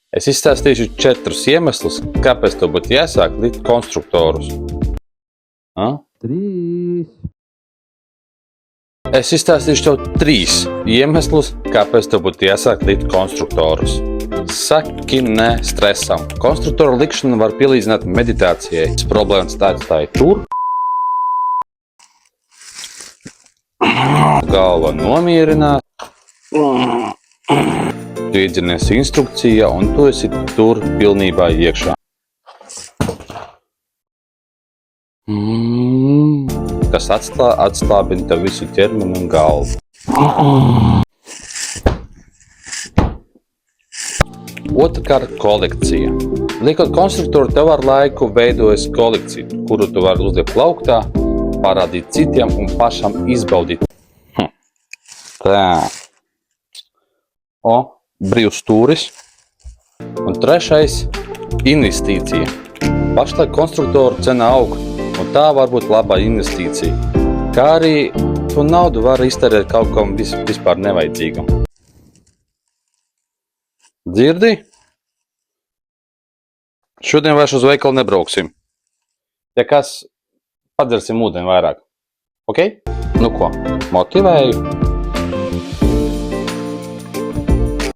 Es izstāstīšu 4 iemeslus, kāpēc tev būtu jāsāk likt konstruktorus. 3. Es izstāstīšu tev 3 iemeslus, kāpēc tev būtu jāsāk likt konstruktorus. Saki nē stresam. Konstruktoru likšanu var pielīdzināt meditācijai. Problēmas tāda tur. Galva nomierināt. Tu iedzinies instrukcijā un tu esi tur pilnībā iekšā. Kas atslābina tev visu ķermeni un galvu. Otrkārt, kolekcija. Liekot konstruktoru, tev ar laiku veidojas kolekcija, kuru tu vari uzliekt plauktā, parādīt citiem un pašam izbaudīt. Tā. Brīvs stūris. Un 3. investīcija. Pašlaik konstruktoru cena aug, un tā var būt laba investīcija. Kā arī tu naudu var iztērēt kaut kam vispār nevajadzīgam. Dzirdi? Šodien vairs uz veikalu nebrauksim. Ja kas, padzersim ūdeni vairāk. Ok? Nu ko, motivēju?